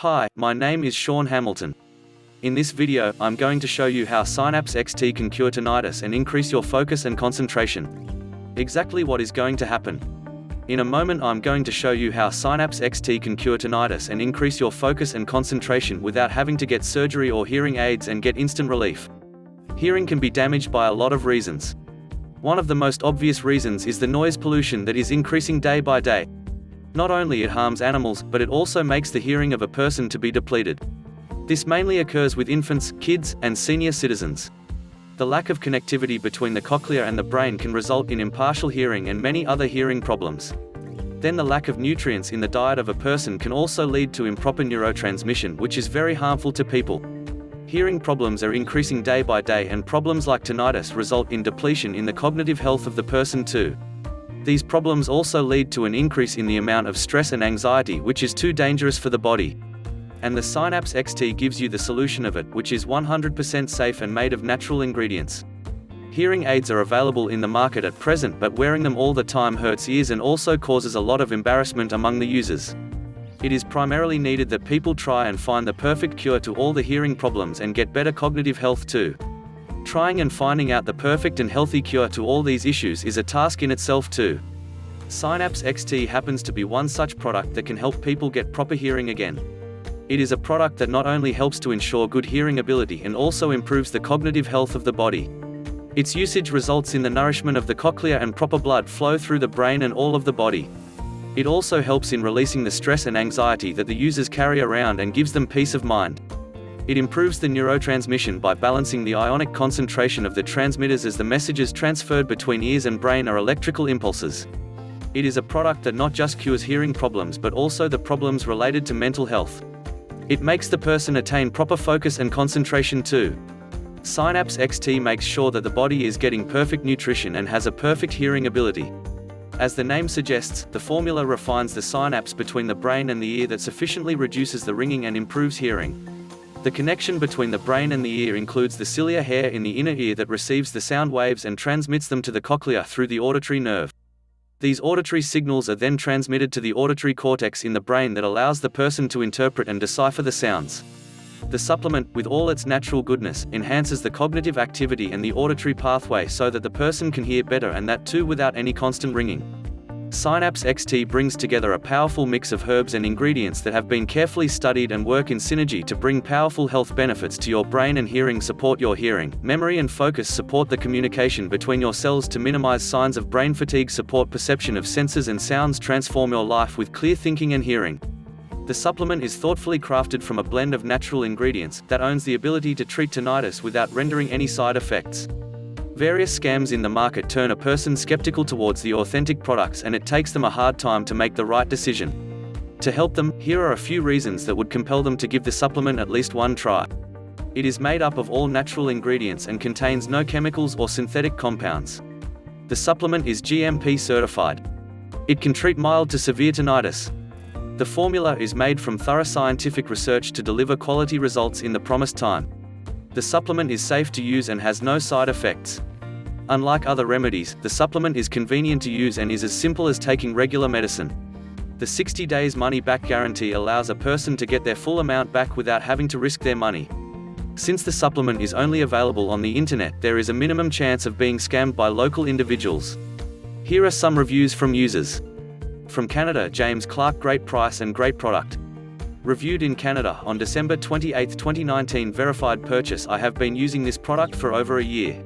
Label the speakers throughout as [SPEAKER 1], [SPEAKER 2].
[SPEAKER 1] Hi, my name is Sean Hamilton. In this video, I'm going to show you how Synapse XT can cure tinnitus and increase your focus and concentration. Exactly what is going to happen. In a moment I'm going to show you how Synapse XT can cure tinnitus and increase your focus and concentration without having to get surgery or hearing aids and get instant relief. Hearing can be damaged by a lot of reasons. One of the most obvious reasons is the noise pollution that is increasing day by day. Not only it harms animals, but it also makes the hearing of a person to be depleted. This mainly occurs with infants, kids, and senior citizens. The lack of connectivity between the cochlea and the brain can result in impartial hearing and many other hearing problems. Then the lack of nutrients in the diet of a person can also lead to improper neurotransmission, which is very harmful to people. Hearing problems are increasing day by day, and problems like tinnitus result in depletion in the cognitive health of the person too. These problems also lead to an increase in the amount of stress and anxiety, which is too dangerous for the body. And the Synapse XT gives you the solution of it, which is 100% safe and made of natural ingredients. Hearing aids are available in the market at present, but wearing them all the time hurts ears and also causes a lot of embarrassment among the users. It is primarily needed that people try and find the perfect cure to all the hearing problems and get better cognitive health too. Trying and finding out the perfect and healthy cure to all these issues is a task in itself too. Synapse XT happens to be one such product that can help people get proper hearing again. It is a product that not only helps to ensure good hearing ability and also improves the cognitive health of the body. Its usage results in the nourishment of the cochlea and proper blood flow through the brain and all of the body. It also helps in releasing the stress and anxiety that the users carry around and gives them peace of mind. It improves the neurotransmission by balancing the ionic concentration of the transmitters as the messages transferred between ears and brain are electrical impulses. It is a product that not just cures hearing problems but also the problems related to mental health. It makes the person attain proper focus and concentration too. Synapse XT makes sure that the body is getting perfect nutrition and has a perfect hearing ability. As the name suggests, the formula refines the synapse between the brain and the ear that sufficiently reduces the ringing and improves hearing. The connection between the brain and the ear includes the cilia hair in the inner ear that receives the sound waves and transmits them to the cochlea through the auditory nerve. These auditory signals are then transmitted to the auditory cortex in the brain that allows the person to interpret and decipher the sounds. The supplement, with all its natural goodness, enhances the cognitive activity and the auditory pathway so that the person can hear better, and that too without any constant ringing. Synapse XT brings together a powerful mix of herbs and ingredients that have been carefully studied and work in synergy to bring powerful health benefits to your brain and hearing. Support your hearing, memory and focus. Support the communication between your cells to minimize signs of brain fatigue. Support perception of senses and sounds. Transform your life with clear thinking and hearing. The supplement is thoughtfully crafted from a blend of natural ingredients that owns the ability to treat tinnitus without rendering any side effects. Various scams in the market turn a person skeptical towards the authentic products, and it takes them a hard time to make the right decision. To help them, here are a few reasons that would compel them to give the supplement at least one try. It is made up of all natural ingredients and contains no chemicals or synthetic compounds. The supplement is GMP certified. It can treat mild to severe tinnitus. The formula is made from thorough scientific research to deliver quality results in the promised time. The supplement is safe to use and has no side effects. Unlike other remedies, the supplement is convenient to use and is as simple as taking regular medicine. The 60 days money-back guarantee allows a person to get their full amount back without having to risk their money. Since the supplement is only available on the internet, there is a minimum chance of being scammed by local individuals. Here are some reviews from users. From Canada, James Clark: great price and great product. Reviewed in Canada on December 28, 2019. Verified purchase. I have been using this product for over a year.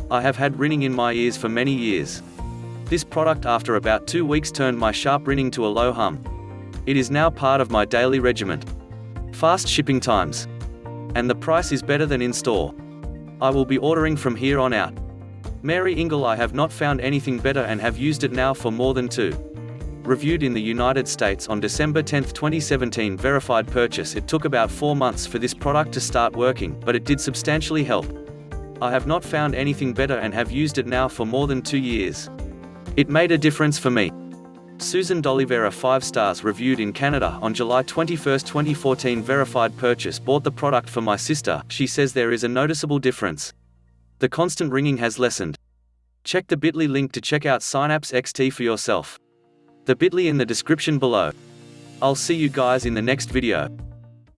[SPEAKER 1] I have had ringing in my ears for many years. This product after about 2 weeks turned my sharp ringing to a low hum. It is now part of my daily regimen. Fast shipping times. And the price is better than in store. I will be ordering from here on out. Mary Ingle: I have not found anything better and have used it now for more than 2. Reviewed in the United States on December 10, 2017. Verified purchase. It took about 4 months for this product to start working, but it did substantially help. I have not found anything better and have used it now for more than 2 years. It made a difference for me. Susan D'Olivera: 5 stars. Reviewed in Canada on July 21, 2014. Verified purchase. Bought the product for my sister. She says there is a noticeable difference. The constant ringing has lessened. Check the bit.ly link to check out Synapse XT for yourself. The bit.ly in the description below. I'll see you guys in the next video.